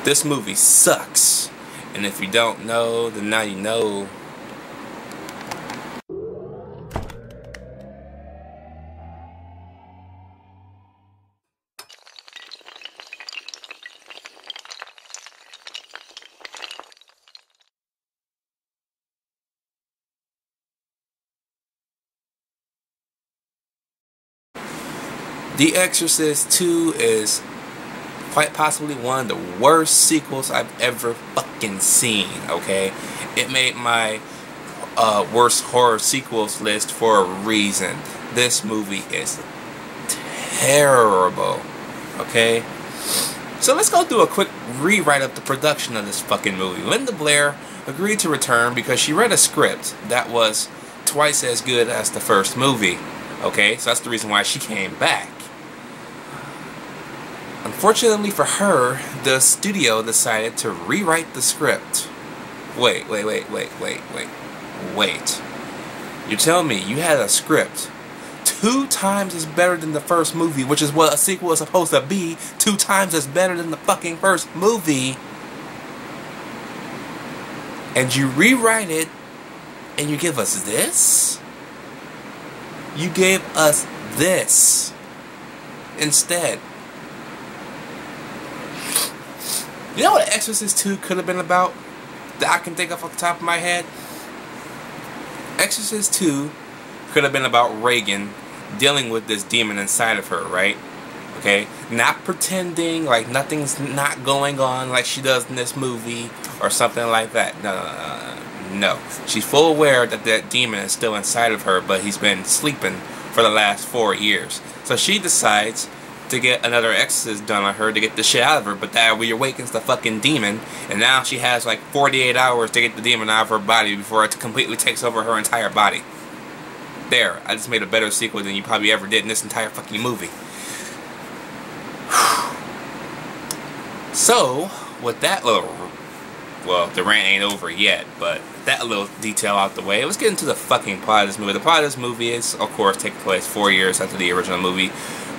This movie sucks. And if you don't know, then now you know. The Exorcist 2 is quite possibly one of the worst sequels I've ever fucking seen, okay? It made my worst horror sequels list for a reason. This movie is terrible, okay? So let's go through a quick rewrite of the production of this fucking movie. Linda Blair agreed to return because she read a script that was twice as good as the first movie, okay? So that's the reason why she came back. Unfortunately for her, the studio decided to rewrite the script. Wait. You're telling me you had a script 2 times as better than the first movie, which is what a sequel is supposed to be, 2 times as better than the fucking first movie, and you rewrite it, and you give us this? You gave us this instead. You know what Exorcist 2 could have been about that I can think of off the top of my head? Exorcist 2 could have been about Reagan dealing with this demon inside of her, right? Okay? Not pretending like nothing's not going on like she does in this movie or something like that. No. She's full aware that that demon is still inside of her, but he's been sleeping for the last 4 years. So she decides to get another exorcist done on her to get the shit out of her, but that reawakens the fucking demon, and now she has like 48 hours to get the demon out of her body before it completely takes over her entire body. There, I just made a better sequel than you probably ever did in this entire fucking movie. So, with that little, well, the rant ain't over yet, but that little detail out the way, let's get into the fucking plot of this movie. The plot of this movie is, of course, taking place 4 years after the original movie.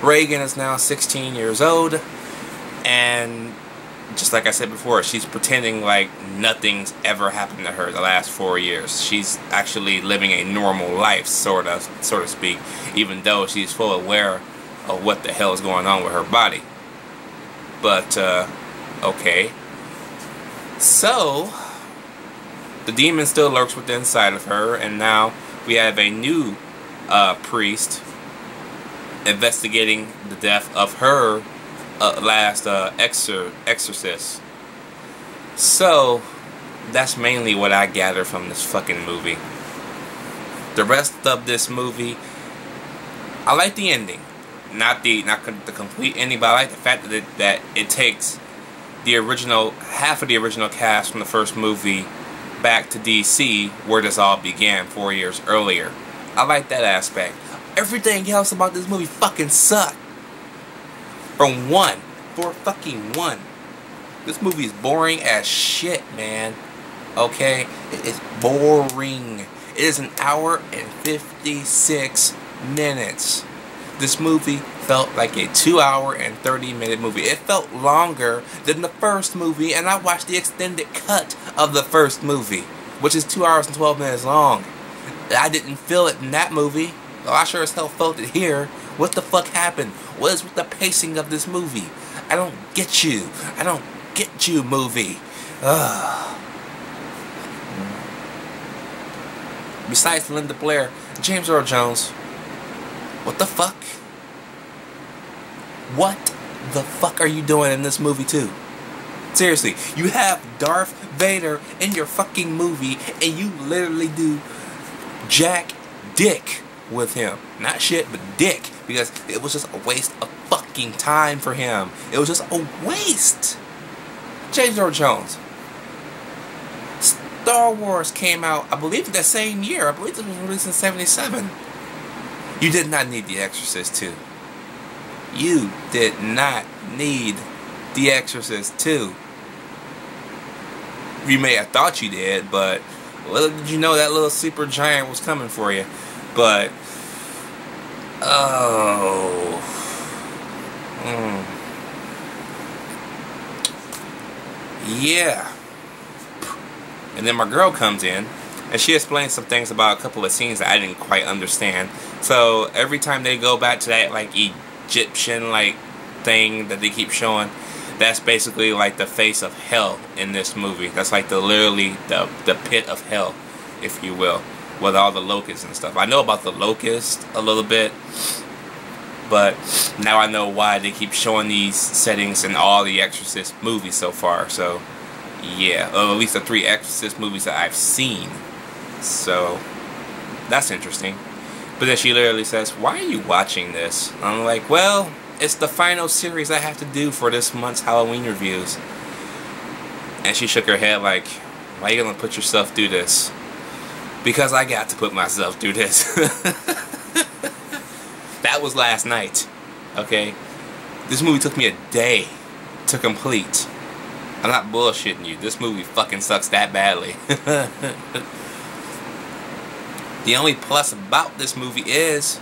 Reagan is now 16 years old, and just like I said before, she's pretending like nothing's ever happened to her the last 4 years. She's actually living a normal life, so to speak, even though she's full aware of what the hell is going on with her body. But, okay. So, the demon still lurks within inside of her, and now we have a new priest investigating the death of her last exorcist. So that's mainly what I gather from this fucking movie. The rest of this movie, I like the ending, not the complete ending, but I like the fact that it takes the original half of the original cast from the first movie back to DC, where this all began 4 years earlier. I like that aspect. Everything else about this movie fucking sucked. From fucking one. This movie is boring as shit, man. Okay? It is boring. It is 1 hour and 56 minutes. This movie felt like a 2 hour and 30-minute movie. It felt longer than the first movie, and I watched the extended cut of the first movie, which is 2 hours and 12 minutes long. I didn't feel it in that movie. Oh, I sure as hell felt it here. What the fuck happened? What is with the pacing of this movie? I don't get you. I don't get you, movie. Ugh. Besides Linda Blair, James Earl Jones. What the fuck? What the fuck are you doing in this movie too? Seriously, you have Darth Vader in your fucking movie, and you literally do jack dick with him. Not shit, but dick. Because it was just a waste of fucking time for him. It was just a waste. James Earl Jones. Star Wars came out, I believe, the same year. I believe it was released in 1977. You did not need The Exorcist 2. You did not need The Exorcist 2. You may have thought you did, but little did you know that little super giant was coming for you. But, oh. Yeah. And then my girl comes in, and she explains some things about a couple of scenes that I didn't quite understand. So every time they go back to that like Egyptian like thing that they keep showing, that's basically like the face of hell in this movie. That's like literally the pit of hell, if you will, with all the locusts and stuff. I know about the locust a little bit, but now I know why they keep showing these settings in all the Exorcist movies so far. So yeah, or at least the 3 Exorcist movies that I've seen. So that's interesting. But then she literally says, "Why are you watching this?" I'm like, well, it's the final series I have to do for this month's Halloween reviews. And she shook her head like, "Why are you gonna put yourself through this?" Because I got to put myself through this. That was last night. Okay? This movie took me a day to complete. I'm not bullshitting you. This movie fucking sucks that badly. The only plus about this movie is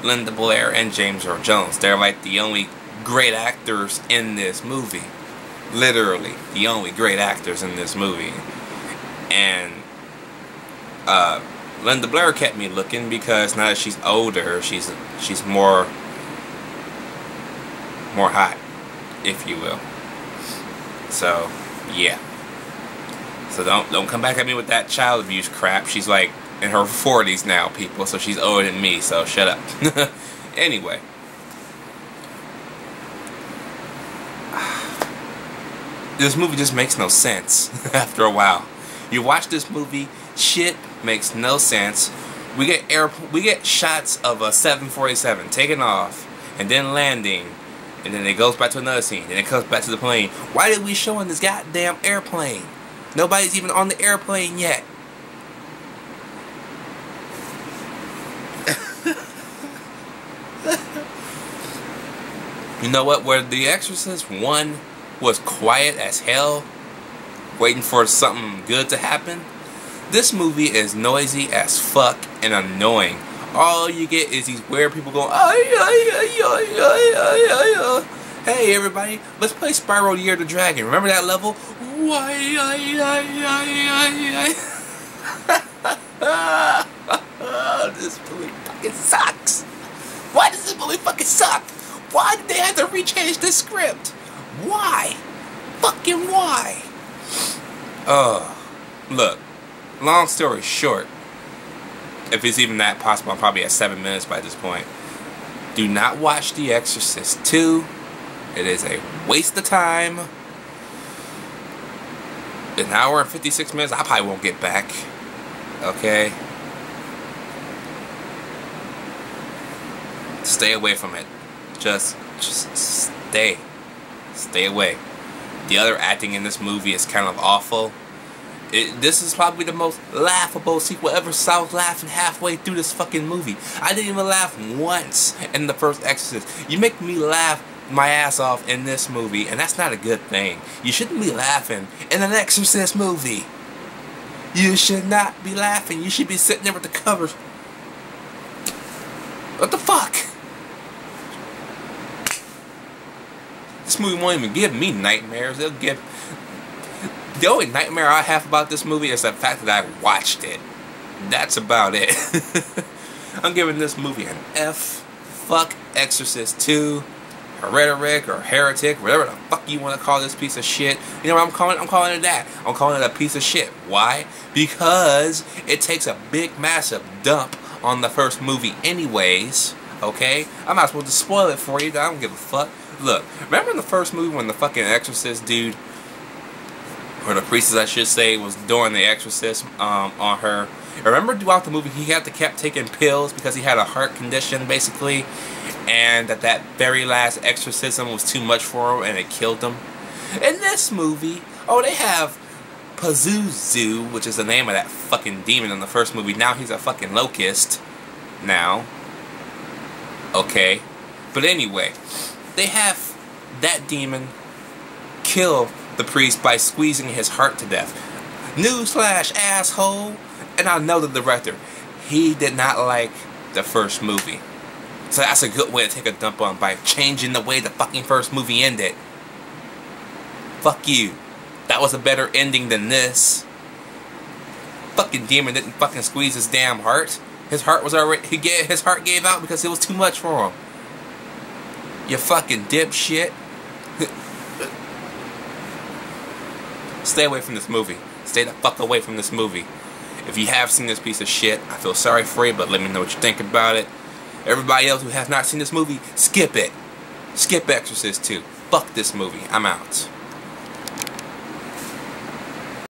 Linda Blair and James Earl Jones. They're like the only great actors in this movie. Literally, the only great actors in this movie. And Linda Blair kept me looking because now that she's older, she's more hot, if you will. So yeah. So don't come back at me with that child abuse crap. She's like in her 40s now, people, so she's older than me, so shut up. Anyway. This movie just makes no sense after a while. You watch this movie, shit makes no sense. We get shots of a 747 taking off and then landing, and then it goes back to another scene, then it comes back to the plane. Why did we show in this goddamn airplane? Nobody's even on the airplane yet. You know what? Where The Exorcist 1 was quiet as hell, waiting for something good to happen, this movie is noisy as fuck and annoying. All you get is these weird people going, "Hey everybody, let's play Spyro the Year of the Dragon. Remember that level?" This movie fucking sucks. Why does this movie fucking suck? Why did they have to rechange the script? Why? Fucking why? Look, long story short, if it's even that possible, I'm probably at 7 minutes by this point. Do not watch The Exorcist 2. It is a waste of time. An hour and 56 minutes, I probably won't get back. Okay? Stay away from it. Just stay away. The other acting in this movie is kind of awful. This is probably the most laughable sequel ever, so I was laughing halfway through this fucking movie. I didn't even laugh once in the first Exorcist. You make me laugh my ass off in this movie, and that's not a good thing. You shouldn't be laughing in an Exorcist movie. You should not be laughing. You should be sitting there with the covers. What the fuck? This movie won't even give me nightmares. It'll give... The only nightmare I have about this movie is the fact that I watched it. That's about it. I'm giving this movie an F. Fuck Exorcist 2, Heretic or Heretic, whatever the fuck you want to call this piece of shit. You know what I'm calling it? I'm calling it that. I'm calling it a piece of shit. Why? Because it takes a big, massive dump on the first movie anyways. Okay? I'm not supposed to spoil it for you. I don't give a fuck. Look, remember in the first movie when the fucking Exorcist dude, or the priestess I should say, was doing the exorcism on her? Remember throughout the movie he had to kept taking pills because he had a heart condition basically, and that very last exorcism was too much for him and it killed him? In this movie, they have Pazuzu, which is the name of that fucking demon in the first movie. Now he's a fucking locust now. Okay. But anyway, they have that demon kill the priest by squeezing his heart to death. Newsflash, asshole. And I know the director, he did not like the first movie. So that's a good way to take a dump on by changing the way the fucking first movie ended. Fuck you. That was a better ending than this. Fucking demon didn't fucking squeeze his damn heart. His heart was already... his heart gave out because it was too much for him. You fucking dipshit. Stay away from this movie. Stay the fuck away from this movie. If you have seen this piece of shit, I feel sorry for you, but let me know what you think about it. Everybody else who has not seen this movie, skip it. Skip Exorcist 2. Fuck this movie. I'm out.